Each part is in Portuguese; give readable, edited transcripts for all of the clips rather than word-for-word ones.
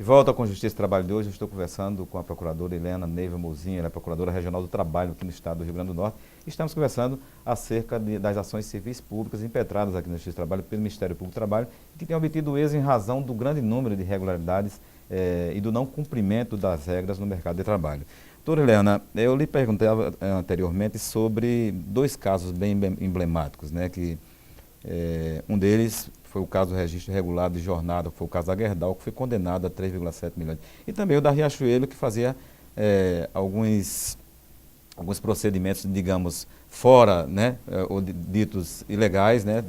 De volta com Justiça e Trabalho de hoje, eu estou conversando com a procuradora Helena Neiva Mozinha, ela é procuradora regional do trabalho aqui no estado do Rio Grande do Norte. Estamos conversando acerca das ações civis públicas impetradas aqui na Justiça e Trabalho pelo Ministério Público do Trabalho, que tem obtido êxito em razão do grande número de irregularidades e do não cumprimento das regras no mercado de trabalho. Doutora Helena, eu lhe perguntei anteriormente sobre dois casos bem emblemáticos, né, que um deles foi o caso do registro irregular de jornada, que foi o caso da Gerdau, que foi condenado a 3,7 milhões. E também o da Riachuelo, que fazia alguns procedimentos, digamos, fora, né, ou ditos ilegais, né,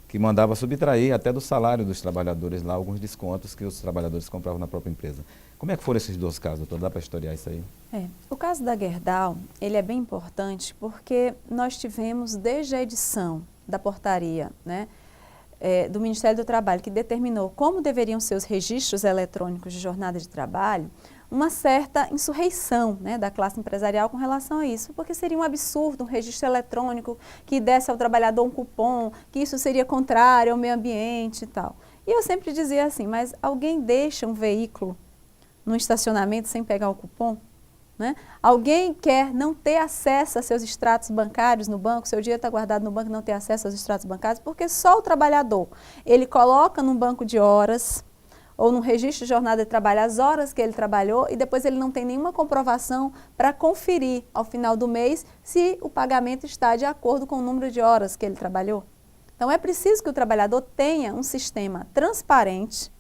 que mandava subtrair até do salário dos trabalhadores lá alguns descontos que os trabalhadores compravam na própria empresa. Como é que foram esses dois casos, doutor? Dá para historiar isso aí? O caso da Gerdau, ele é bem importante porque nós tivemos desde a edição da portaria, né, do Ministério do Trabalho, que determinou como deveriam ser os registros eletrônicos de jornada de trabalho, uma certa insurreição, né, da classe empresarial com relação a isso, porque seria um absurdo um registro eletrônico que desse ao trabalhador um cupom, que isso seria contrário ao meio ambiente e tal. E eu sempre dizia assim, mas alguém deixa um veículo num estacionamento sem pegar o cupom? Né? Alguém quer não ter acesso a seus extratos bancários no banco, seu dinheiro está guardado no banco e não ter acesso aos extratos bancários, porque só o trabalhador, ele coloca num banco de horas ou num registro de jornada de trabalho as horas que ele trabalhou e depois ele não tem nenhuma comprovação para conferir ao final do mês se o pagamento está de acordo com o número de horas que ele trabalhou. Então é preciso que o trabalhador tenha um sistema transparente,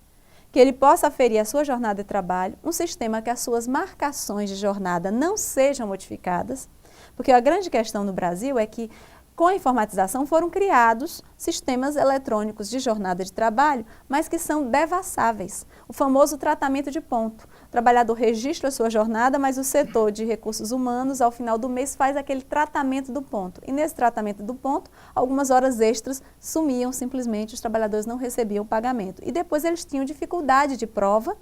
que ele possa aferir a sua jornada de trabalho, um sistema que as suas marcações de jornada não sejam modificadas, porque a grande questão no Brasil é que, com a informatização, foram criados sistemas eletrônicos de jornada de trabalho, mas que são devassáveis. O famoso tratamento de ponto. O trabalhador registra a sua jornada, mas o setor de recursos humanos, ao final do mês, faz aquele tratamento do ponto. E nesse tratamento do ponto, algumas horas extras sumiam simplesmente, os trabalhadores não recebiam o pagamento. E depois eles tinham dificuldade de prova,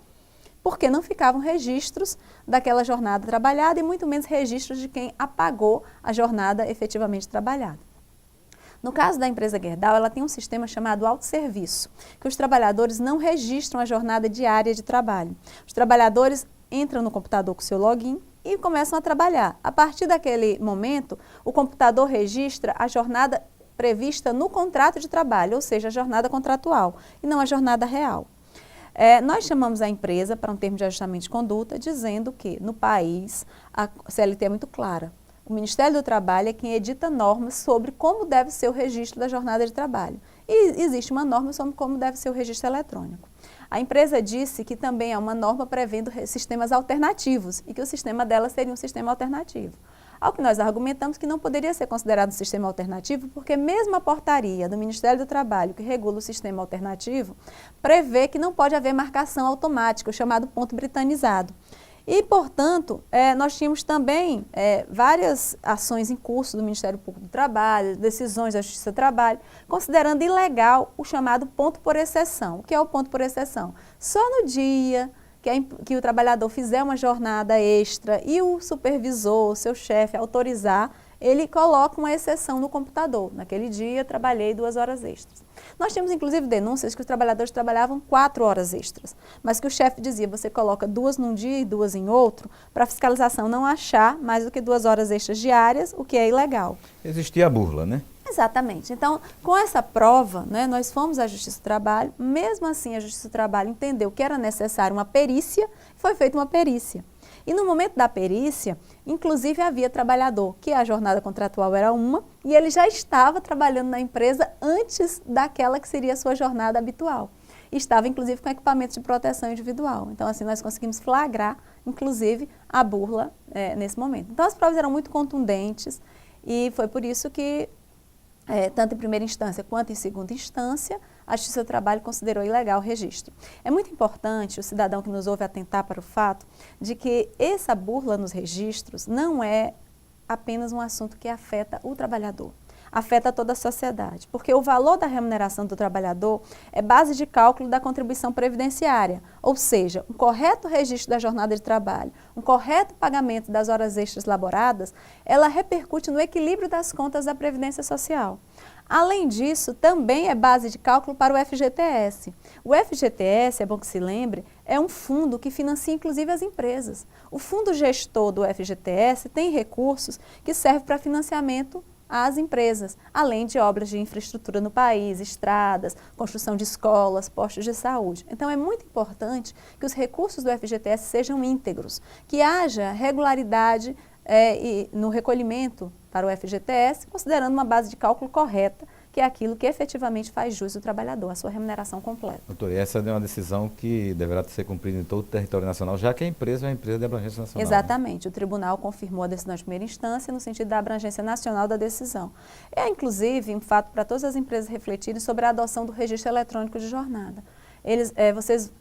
porque não ficavam registros daquela jornada trabalhada e muito menos registros de quem apagou a jornada efetivamente trabalhada. No caso da empresa Gerdau, ela tem um sistema chamado autosserviço, que os trabalhadores não registram a jornada diária de trabalho. Os trabalhadores entram no computador com seu login e começam a trabalhar. A partir daquele momento, o computador registra a jornada prevista no contrato de trabalho, ou seja, a jornada contratual, e não a jornada real. Nós chamamos a empresa para um termo de ajustamento de conduta, dizendo que no país a CLT é muito clara. O Ministério do Trabalho é quem edita normas sobre como deve ser o registro da jornada de trabalho. E existe uma norma sobre como deve ser o registro eletrônico. A empresa disse que também há uma norma prevendo sistemas alternativos e que o sistema dela seria um sistema alternativo. Ao que nós argumentamos que não poderia ser considerado um sistema alternativo, porque mesmo a portaria do Ministério do Trabalho, que regula o sistema alternativo, prevê que não pode haver marcação automática, o chamado ponto britanizado. E, portanto, nós tínhamos também várias ações em curso do Ministério Público do Trabalho, decisões da Justiça do Trabalho, considerando ilegal o chamado ponto por exceção. O que é o ponto por exceção? Só no dia que o trabalhador fizer uma jornada extra e o supervisor, o seu chefe, autorizar, ele coloca uma exceção no computador. Naquele dia, trabalhei 2 horas extras. Nós tínhamos, inclusive, denúncias que os trabalhadores trabalhavam 4 horas extras, mas que o chefe dizia, você coloca 2 num dia e 2 em outro, para a fiscalização não achar mais do que 2 horas extras diárias, o que é ilegal. Existia a burla, né? Exatamente. Então, com essa prova, né, nós fomos à Justiça do Trabalho, mesmo assim a Justiça do Trabalho entendeu que era necessário uma perícia, foi feita uma perícia. E no momento da perícia, inclusive havia trabalhador, que a jornada contratual era uma, e ele já estava trabalhando na empresa antes daquela que seria a sua jornada habitual. E estava, inclusive, com equipamento de proteção individual. Então, assim, nós conseguimos flagrar, inclusive, a burla nesse momento. Então, as provas eram muito contundentes e foi por isso que, tanto em primeira instância quanto em segunda instância, a Justiça do Trabalho considerou ilegal o registro. É muito importante o cidadão que nos ouve atentar para o fato de que essa burla nos registros não é apenas um assunto que afeta o trabalhador. afeta toda a sociedade, porque o valor da remuneração do trabalhador é base de cálculo da contribuição previdenciária, ou seja, um correto registro da jornada de trabalho, um correto pagamento das horas extras laboradas, ela repercute no equilíbrio das contas da Previdência Social. Além disso, também é base de cálculo para o FGTS. O FGTS, é bom que se lembre, é um fundo que financia inclusive as empresas. O fundo gestor do FGTS tem recursos que servem para financiamento às empresas, além de obras de infraestrutura no país, estradas, construção de escolas, postos de saúde. Então é muito importante que os recursos do FGTS sejam íntegros, que haja regularidade no recolhimento para o FGTS, considerando uma base de cálculo correta, que é aquilo que efetivamente faz jus ao trabalhador, a sua remuneração completa. Doutor, e essa é uma decisão que deverá ser cumprida em todo o território nacional, já que a empresa é uma empresa de abrangência nacional. Exatamente. Né? O tribunal confirmou a decisão de primeira instância no sentido da abrangência nacional da decisão. É, inclusive, um fato para todas as empresas refletirem sobre a adoção do registro eletrônico de jornada.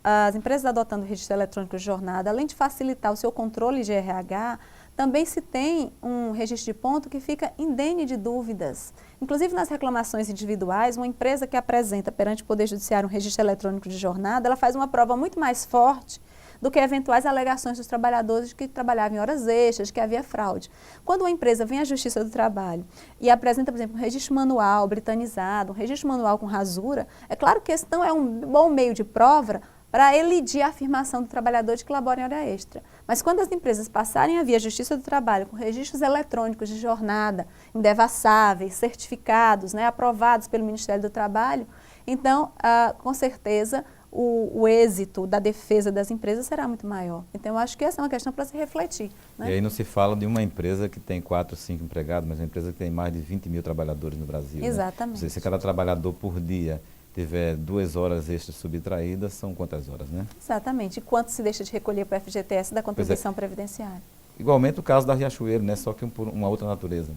As empresas adotando o registro eletrônico de jornada, além de facilitar o seu controle de RH, também se tem um registro de ponto que fica indene de dúvidas. Inclusive nas reclamações individuais, uma empresa que apresenta perante o Poder Judiciário um registro eletrônico de jornada, ela faz uma prova muito mais forte do que eventuais alegações dos trabalhadores de que trabalhavam em horas extras, de que havia fraude. Quando uma empresa vem à Justiça do Trabalho e apresenta, por exemplo, um registro manual britanizado, um registro manual com rasura, é claro que esse não é um bom meio de prova para elidir a afirmação do trabalhador de que labora em hora extra. Mas quando as empresas passarem a via Justiça do Trabalho com registros eletrônicos de jornada, indevassáveis, certificados, aprovados pelo Ministério do Trabalho, então, com certeza, o êxito da defesa das empresas será muito maior. Então, eu acho que essa é uma questão para se refletir. Né? E aí não se fala de uma empresa que tem 4, 5 empregados, mas uma empresa que tem mais de 20 mil trabalhadores no Brasil. Exatamente. Né? Ou seja, se cada trabalhador por dia tiver 2 horas extras subtraídas, são quantas horas, né? Exatamente. E quanto se deixa de recolher para o FGTS da contribuição previdenciária? Igualmente o caso da Riachuelo, né? Só que por uma outra natureza,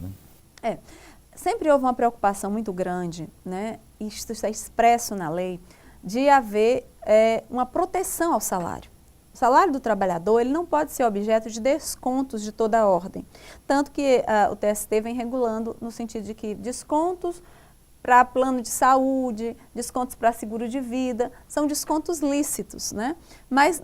né? Sempre houve uma preocupação muito grande, né? Isso está expresso na lei, de haver uma proteção ao salário. O salário do trabalhador ele não pode ser objeto de descontos de toda a ordem. Tanto que o TST vem regulando no sentido de que descontos para plano de saúde, descontos para seguro de vida, são descontos lícitos, né? Mas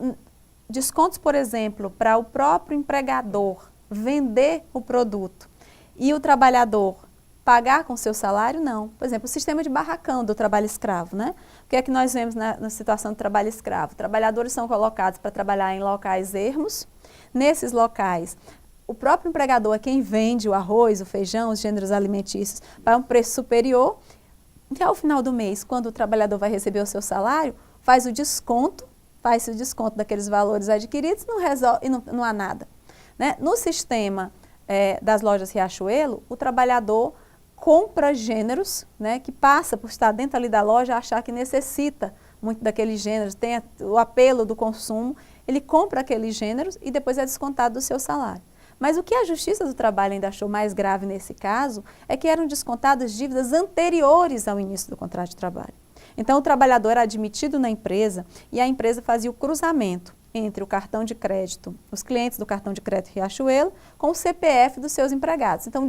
descontos, por exemplo, para o próprio empregador vender o produto e o trabalhador pagar com seu salário, não. Por exemplo, o sistema de barracão do trabalho escravo, né? O que é que nós vemos na situação do trabalho escravo? Trabalhadores são colocados para trabalhar em locais ermos. Nesses locais, o próprio empregador é quem vende o arroz, o feijão, os gêneros alimentícios para um preço superior. E ao final do mês, quando o trabalhador vai receber o seu salário, faz-se o desconto daqueles valores adquiridos e não há nada. Né? No sistema das lojas Riachuelo, o trabalhador compra gêneros, né, que passa por estar dentro ali da loja, achar que necessita muito daqueles gêneros, tem o apelo do consumo, ele compra aqueles gêneros e depois é descontado do seu salário. Mas o que a Justiça do Trabalho ainda achou mais grave nesse caso é que eram descontadas dívidas anteriores ao início do contrato de trabalho. Então o trabalhador era admitido na empresa e a empresa fazia o cruzamento entre o cartão de crédito, os clientes do cartão de crédito Riachuelo, com o CPF dos seus empregados. Então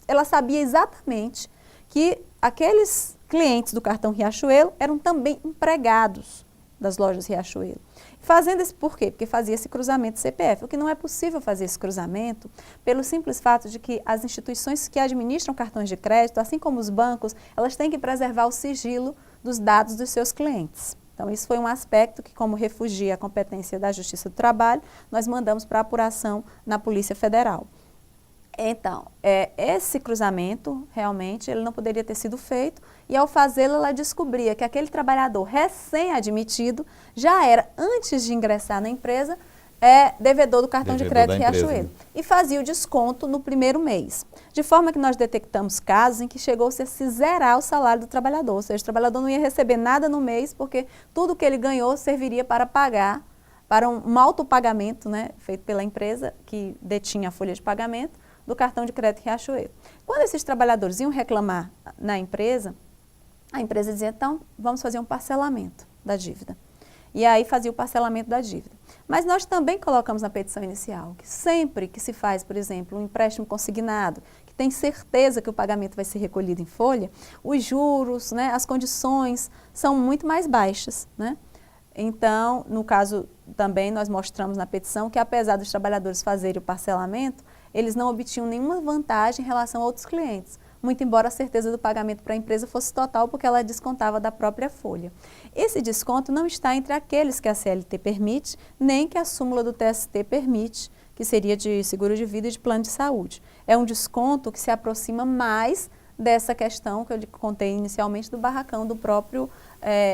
ela sabia exatamente que aqueles clientes do cartão Riachuelo eram também empregados das lojas Riachuelo. Fazendo esse por quê? Porque fazia esse cruzamento CPF, o que não é possível fazer esse cruzamento pelo simples fato de que as instituições que administram cartões de crédito, assim como os bancos, elas têm que preservar o sigilo dos dados dos seus clientes. Então, isso foi um aspecto que, como refugia a competência da Justiça do Trabalho, nós mandamos para apuração na Polícia Federal. Então, esse cruzamento, realmente, ele não poderia ter sido feito e, ao fazê-lo, ela descobria que aquele trabalhador recém-admitido já era, antes de ingressar na empresa, devedor do cartão de crédito Riachuelo. E fazia o desconto no primeiro mês. De forma que nós detectamos casos em que chegou-se a se zerar o salário do trabalhador. Ou seja, o trabalhador não ia receber nada no mês, porque tudo que ele ganhou serviria para pagar, para um autopagamento, né, feito pela empresa que detinha a folha de pagamento, do cartão de crédito Riachuelo. Quando esses trabalhadores iam reclamar na empresa, a empresa dizia, então, vamos fazer um parcelamento da dívida. E aí fazia o parcelamento da dívida. Mas nós também colocamos na petição inicial que sempre que se faz, por exemplo, um empréstimo consignado, que tem certeza que o pagamento vai ser recolhido em folha, os juros, né, as condições são muito mais baixas, né? Então, no caso também nós mostramos na petição que apesar dos trabalhadores fazerem o parcelamento, eles não obtinham nenhuma vantagem em relação a outros clientes, muito embora a certeza do pagamento para a empresa fosse total porque ela descontava da própria folha. Esse desconto não está entre aqueles que a CLT permite, nem que a súmula do TST permite, que seria de seguro de vida e de plano de saúde. É um desconto que se aproxima mais dessa questão que eu lhe contei inicialmente do barracão do próprio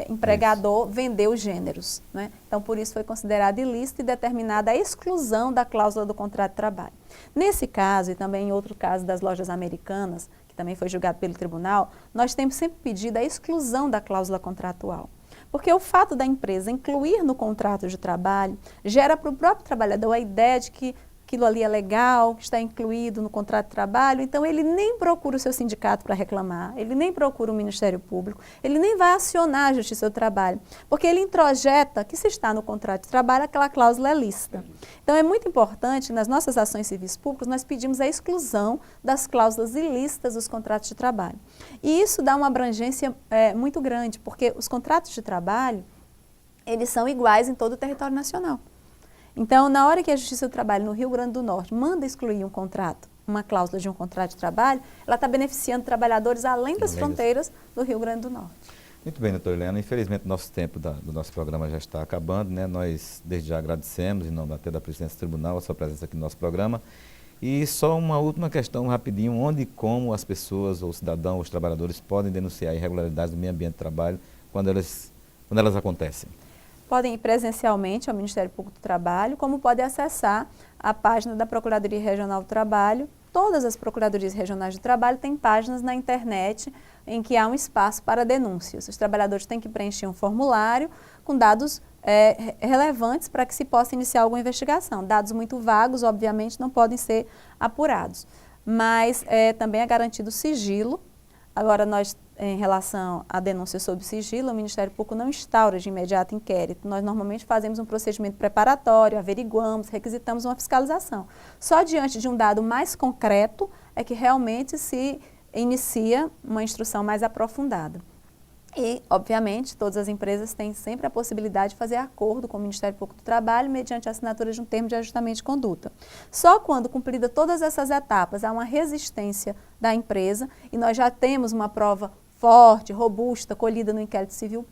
empregador vender os gêneros, né? Então, por isso foi considerada ilícita e determinada a exclusão da cláusula do contrato de trabalho. Nesse caso, e também em outro caso das lojas americanas, que também foi julgado pelo tribunal, nós temos sempre pedido a exclusão da cláusula contratual. Porque o fato da empresa incluir no contrato de trabalho gera para o próprio trabalhador a ideia de que aquilo ali é legal, que está incluído no contrato de trabalho, então ele nem procura o seu sindicato para reclamar, ele nem procura o Ministério Público, ele nem vai acionar a Justiça do Trabalho, porque ele introjeta que se está no contrato de trabalho, aquela cláusula é lícita. Então é muito importante, nas nossas ações civis públicas, nós pedimos a exclusão das cláusulas ilícitas dos contratos de trabalho. E isso dá uma abrangência muito grande, porque os contratos de trabalho, eles são iguais em todo o território nacional. Então, na hora que a Justiça do Trabalho no Rio Grande do Norte manda excluir um contrato, uma cláusula de um contrato de trabalho, ela está beneficiando trabalhadores além das fronteiras do Rio Grande do Norte. Muito bem, doutora Helena. Infelizmente, o nosso tempo do nosso programa já está acabando, né? Nós, desde já, agradecemos, em nome até da presidência do tribunal, a sua presença aqui no nosso programa. E só uma última questão, rapidinho, onde e como as pessoas, ou cidadãos, os trabalhadores, podem denunciar irregularidades do meio ambiente de trabalho quando elas acontecem? Podem ir presencialmente ao Ministério Público do Trabalho, como podem acessar a página da Procuradoria Regional do Trabalho. Todas as Procuradorias Regionais do Trabalho têm páginas na internet em que há um espaço para denúncias. Os trabalhadores têm que preencher um formulário com dados relevantes para que se possa iniciar alguma investigação. Dados muito vagos, obviamente, não podem ser apurados. Mas também é garantido sigilo. Agora, nós, em relação à denúncia sob sigilo, o Ministério Público não instaura de imediato inquérito. Nós normalmente fazemos um procedimento preparatório, averiguamos, requisitamos uma fiscalização. Só diante de um dado mais concreto é que realmente se inicia uma instrução mais aprofundada. E, obviamente, todas as empresas têm sempre a possibilidade de fazer acordo com o Ministério Público do Trabalho mediante a assinatura de um termo de ajustamento de conduta. Só quando cumprida todas essas etapas, há uma resistência da empresa e nós já temos uma prova forte, robusta, colhida no inquérito civil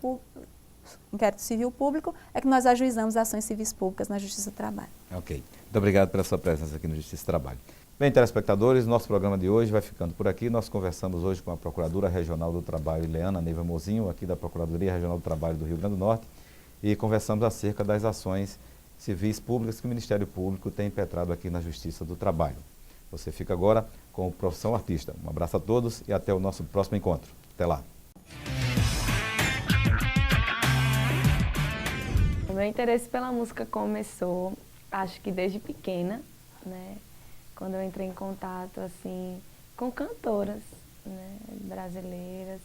público, é que nós ajuizamos ações civis públicas na Justiça do Trabalho. Ok. Muito obrigado pela sua presença aqui no Justiça do Trabalho. Bem, telespectadores, nosso programa de hoje vai ficando por aqui. Nós conversamos hoje com a Procuradora Regional do Trabalho, Ileana Neiva Mozinho, aqui da Procuradoria Regional do Trabalho do Rio Grande do Norte, e conversamos acerca das ações civis públicas que o Ministério Público tem impetrado aqui na Justiça do Trabalho. Você fica agora com o Profissão Artista. Um abraço a todos e até o nosso próximo encontro. Até lá. O meu interesse pela música começou, acho que desde pequena, né? Quando eu entrei em contato, assim, com cantoras, né, brasileiras,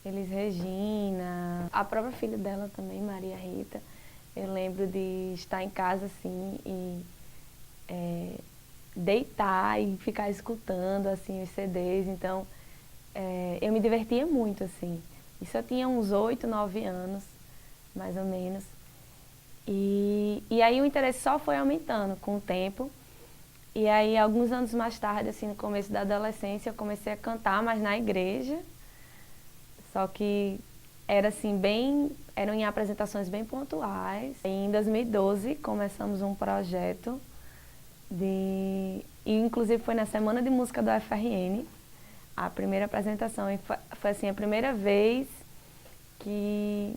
Elis Regina, a própria filha dela também, Maria Rita. Eu lembro de estar em casa, assim, e deitar e ficar escutando, assim, os CDs. Então, eu me divertia muito, assim. Isso eu tinha uns 8, 9 anos, mais ou menos. E aí o interesse só foi aumentando com o tempo. E aí, alguns anos mais tarde, assim, no começo da adolescência, eu comecei a cantar, mas na igreja. Só que era assim, eram em apresentações bem pontuais. E em 2012, começamos um projeto e inclusive foi na Semana de Música do UFRN, a primeira apresentação. E foi assim, a primeira vez que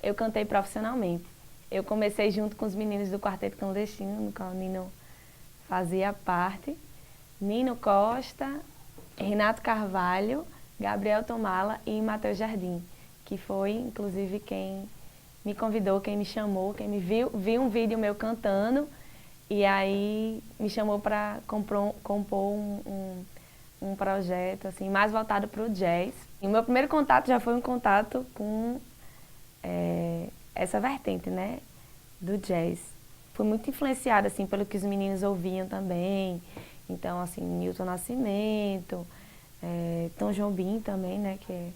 eu cantei profissionalmente. Eu comecei junto com os meninos do Quarteto Clandestino, no qual o Nino fazia parte. Nino Costa, Renato Carvalho, Gabriel Tomala e Matheus Jardim, que foi, inclusive, quem me convidou, quem me chamou, quem me viu um vídeo meu cantando, e aí me chamou para compor um projeto assim, mais voltado para o jazz. E o meu primeiro contato já foi um contato com essa vertente, né, do jazz. Fui muito influenciada assim, pelo que os meninos ouviam também, Então, assim, Milton Nascimento, Tom Jobim também, né, que é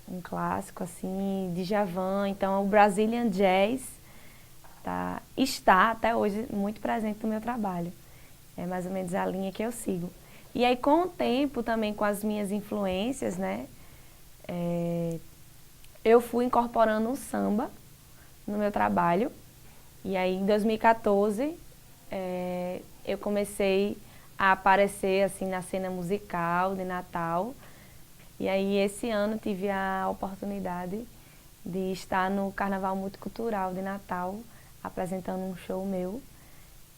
um clássico, assim, Djavan. Então, o Brazilian Jazz está até hoje muito presente no meu trabalho. É mais ou menos a linha que eu sigo. E aí, com o tempo, também com as minhas influências, né, eu fui incorporando o samba no meu trabalho. E aí, em 2014, eu comecei a aparecer assim na cena musical de Natal. E aí, esse ano, tive a oportunidade de estar no Carnaval Multicultural de Natal, apresentando um show meu,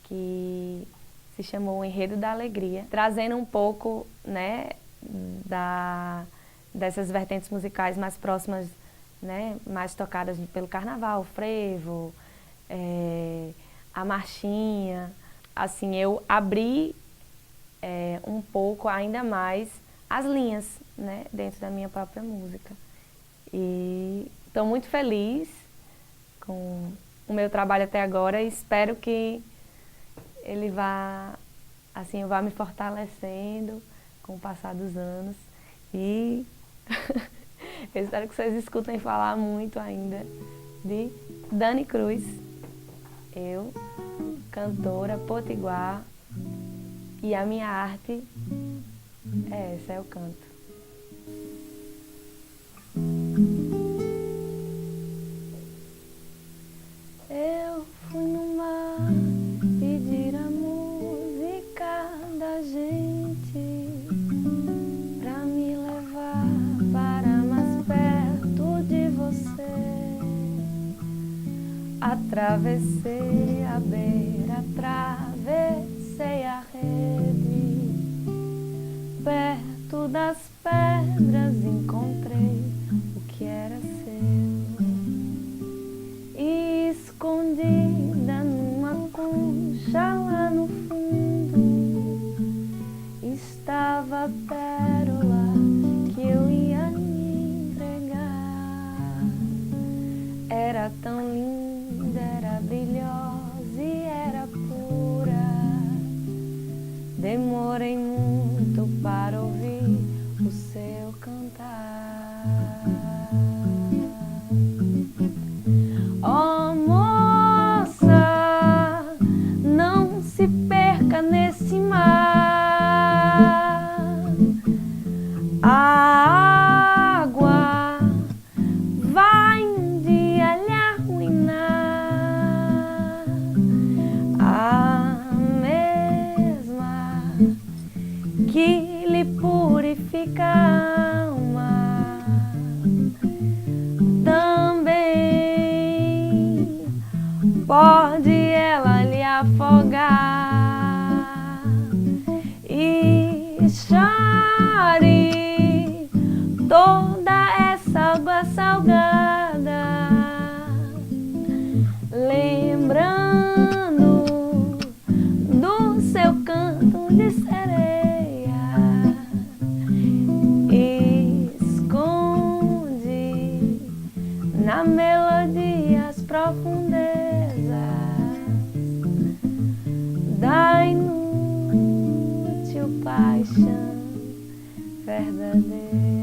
que se chamou O Enredo da Alegria, trazendo um pouco, né, dessas vertentes musicais mais próximas, né, mais tocadas pelo Carnaval, o frevo, a marchinha. Assim, eu abri um pouco ainda mais as linhas, né, dentro da minha própria música. E estou muito feliz com o meu trabalho até agora e espero que ele vá me fortalecendo com o passar dos anos. E eu espero que vocês escutem falar muito ainda de Dani Cruz, eu, cantora potiguar, e a minha arte é essa, é o canto. Eu fui no mar pedir a música da gente pra me levar para mais perto de você. Atravessei a beira, atravessei a rede, perto das pedras encontrei o que era seu. Escondida numa concha lá no fundo, estava a pérola que eu ia me entregar. Era tão linda, era brilhosa e era pura. Demorei muito para ouvir o seu cantar. Oh, moça, não se perca nesse mar. A água vai um dia lhe arruinar. A mesma que lhe purifica a alma também pode ela lhe afogar. E chore toda essa água salgada, lembrando do seu canto de sereia. Esconde na melodia as profundezas da inútil paixão verdadeira.